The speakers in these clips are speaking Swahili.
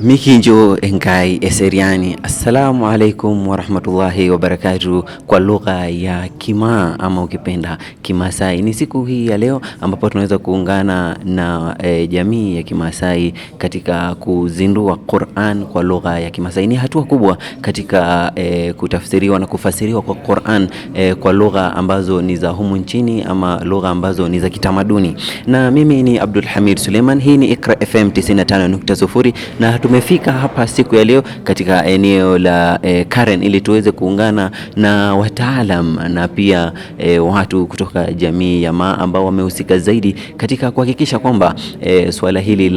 Mikinjo Enkai Eseriani. Assalamu alaikum warahmatullahi wabarakatuh kwa lugha ya Kimaa ama ukipenda Kimasai. Ni siku hii ya leo ambapo tunaweza kuungana na jamii ya Kimasai katika kuzindua Qur'an kwa lugha ya Kimasai. Ni hatua kubwa katika kutafsiriwa na kufasiriwa kwa Qur'an kwa lugha ambazo ni za humu nchini ama lugha ambazo ni za kitamaduni. Na mimi ni Abdul Hamid Suleiman. Hii ni Iqra FM 95.0 na tumefika hapa siku ya leo katika eneo la Karen ili tuweze kuungana na wataalam na pia watu kutoka jamii ya Maa ambao wamehusika zaidi katika kuhakikisha kwamba swala hili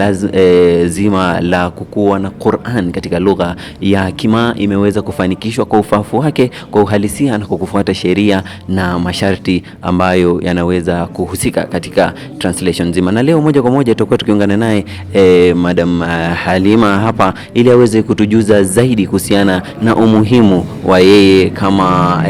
zima la kukua na Qur'an katika lugha ya Kimaa imeweza kufanikishwa kwa ufafu wake, kwa uhalisia na kwa kufuata sheria na masharti ambayo yanaweza kuhusika katika translation zima. Na leo moja kwa moja tutakuwa tukiungana naye Madam Halima hapa ili aweze kutujuza zaidi kuhusiana na umuhimu wa yeye kama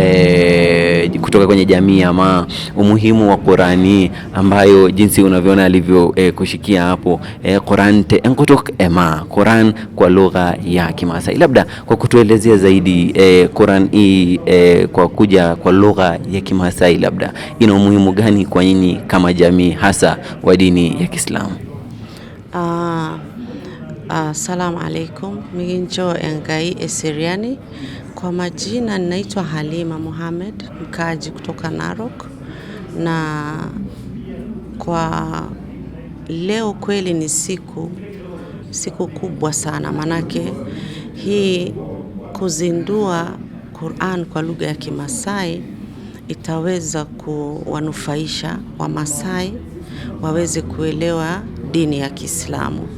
kutoka kwenye jamii ya Maa, umuhimu wa Qur'ani ambayo jinsi unavyoona alivyo kushikia hapo Qur'an te enkotok ema Qur'an kwa lugha ya Kimasai. Labda kwa kutuelezea zaidi Qur'an hii kwa kuja kwa lugha ya Kimasai, labda ina umuhimu gani kwa nyinyi kama jamii hasa wa dini ya Kiislamu? Assalamu alaikum. Miginjo Enkai Eseriani. Kwa majina ninaitwa Halima Mohamed, mkaaji kutoka Narok. Na kwa leo kweli ni siku kubwa sana, manake hii kuzindua Qur'an kwa lugha ya Kimasai itaweza kuwanufaisha Wamasai waweze kuelewa dini ya Kiislamu,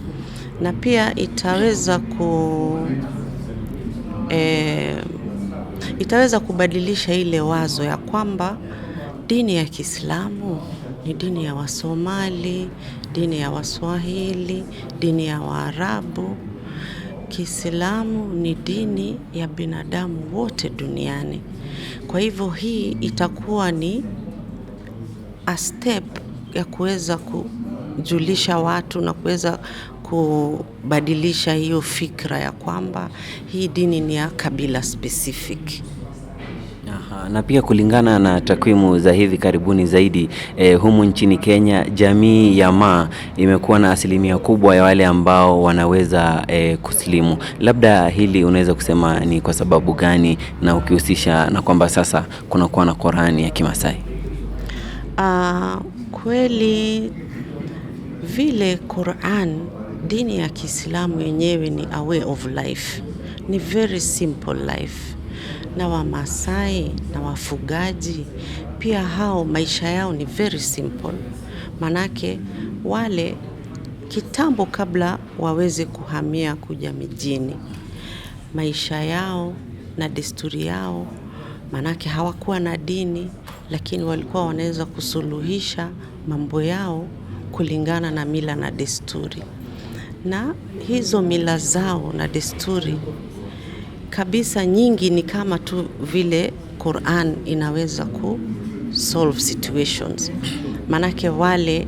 na pia itaweza kubadilisha ile wazo ya kwamba dini ya Kiislamu ni dini ya Wasomali, dini ya Waswahili, dini ya Waarabu. Kiislamu ni dini ya binadamu wote duniani. Kwa hivyo hii itakuwa ni a step ya kuweza kujulisha watu na kuweza kubadilisha hiyo fikra ya kwamba hii dini ni ya kabila specific. Na pia kulingana na takwimu za hivi karibuni zaidi humu nchini Kenya, jamii ya Maa imekuwa na asilimia kubwa ya wale ambao wanaweza kusilimu. Labda hili unaweza kusema ni kwa sababu gani, na ukihusisha na kwamba sasa kunakuwa na Qur'an ya Kimasai? Kweli vile Qur'an, dini ya Kiislamu yenyewe ni a way of life, ni very simple life. Na Wamasai na wafugaji pia hao maisha yao ni very simple, manake wale kitambo kabla waweze kuhamia kuja mijini, maisha yao na desturi yao, manake hawakuwa na dini, lakini walikuwa wanaweza kusuluhisha mambo yao kulingana na mila na desturi. Na hizo mila zao na desturi kabisa nyingi ni kama tu vile Qur'an inaweza solve situations. Manake wale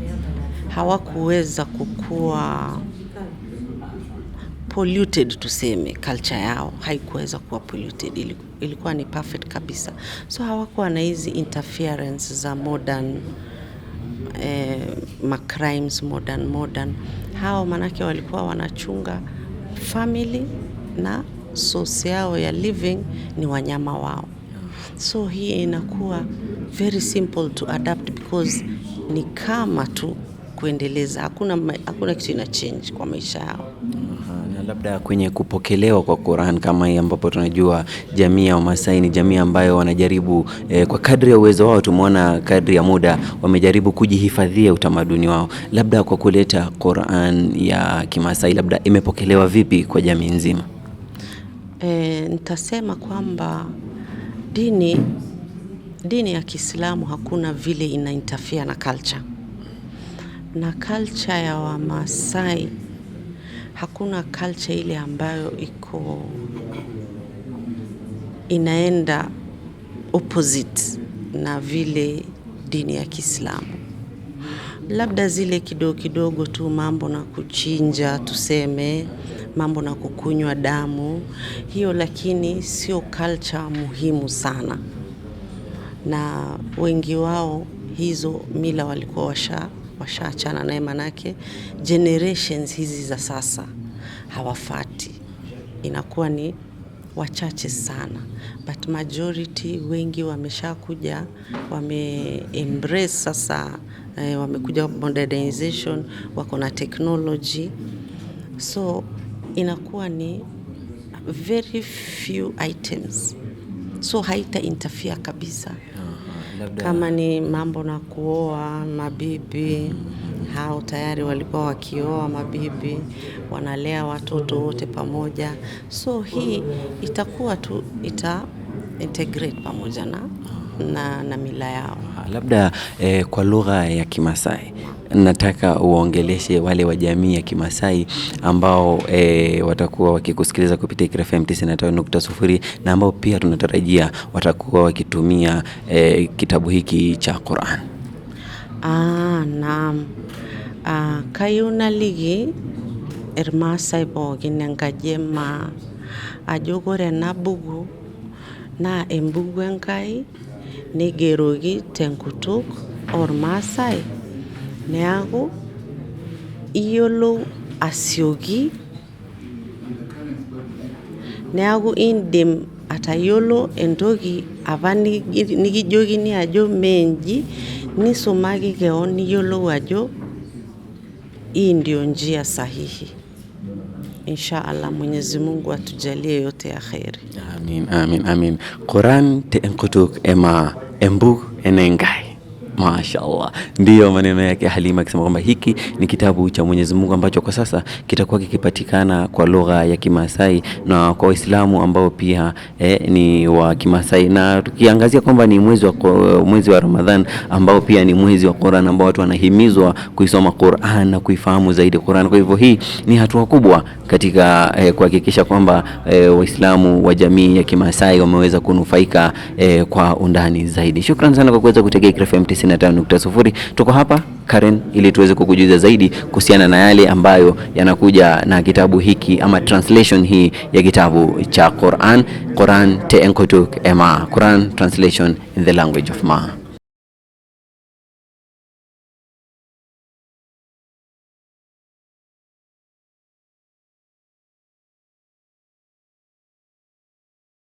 hawakuweza kukua polluted, tuseme culture yao haikuweza kuwa polluted, ilikuwa ni perfect kabisa. So hawakuwa na hizi interference za modern crimes modern. Hao manake walikuwa wanachunga family na source yao ya living ni wanyama wao. So hii inakuwa very simple to adapt because ni kama tu kuendeleza, hakuna kitu ina change kwa maisha yao. Na labda kwenye kupokelewa kwa Qur'an kama hii, ambapo tunajua jamii ya Wamasai ni jamii ambayo wanajaribu kwa kadri ya uwezo wao, tumeona kadri ya muda wamejaribu kujihifadhia utamaduni wao. Labda kwa kuleta Qur'an ya Kimasai, labda imepokelewa vipi kwa jamii nzima? Nitasema kwamba dini ya Kiislamu hakuna vile ina interfere na culture. Na culture ya Wamasai, hakuna culture ile ambayo inaenda opposite na vile dini ya Kiislamu. Labda zile kidogo tu mambo na kuchinja, tuseme mambo na kukunywa damu hiyo, lakini sio culture muhimu sana, na wengi wao hizo mila walikuwa washaachana naye, manake generations hizi za sasa hawafati, inakuwa ni wachache sana, but majority wengi wameshakuja, embrace sasa, wamekuja modernization, wako na technology, so inakuwa ni very few items, so haita interfere kabisa. Kama ni mambo na kuoa mabibi, hao tayari walikuwa wakioa mabibi, wanalea watoto wote pamoja, so hii itakuwa tu integrate pamoja na mila yao. Labda kwa lugha ya Kimasai nataka uongeleshe wale wa jamii ya Kimasai ambao watakuwa wakikusikiliza kupitia Kira FM 95.0 na ambao pia tunatarajia watakuwa wakitumia kitabu hiki cha Qur'an. Naam. Kayuna ligi Masai bogi nengajema ajogore na bugu na embugu enkai ni gerogi tenkutuk or Masai neaku iyolo asiogi, neaku indim atayolo entoki apa nikijoki ni ajo menji, nisomaki keon niyolo ajo hii ndio njia sahihi. Inshallah Mwenyezi Mungu atujalie yote ya khairi. Amin, amin, amin. Qur'an te enkutuk ema embug enengai. Mashaallah. Ndiyo maneno yake Halima akisema kwamba hiki ni kitabu cha Mwenyezi Mungu ambacho kwa sasa kitakuwa kikipatikana kwa lugha ya Kimasai na kwa Waislamu ambao pia ni wa Kimasai, na tukiangazia kwamba ni mwezi wa Ramadhan ambao pia ni mwezi wa Qur'an ambao watu wanahimizwa kuisoma Qur'an na kuifahamu zaidi Qur'an. Kwa hivyo hii ni hatua kubwa katika kuhakikisha kwamba Waislamu wa jamii ya Kimasai wameweza kunufaika kwa undani zaidi. Shukrani sana kwa kuweza kutegea Kira FM 95.0. Tuko hapa Karen ili tuweze kukujuza zaidi kuhusiana na yale ambayo yanakuja na kitabu hiki ama translation hii ya kitabu cha Qur'an te enkutuk ema, Quran translation in the language of Ma.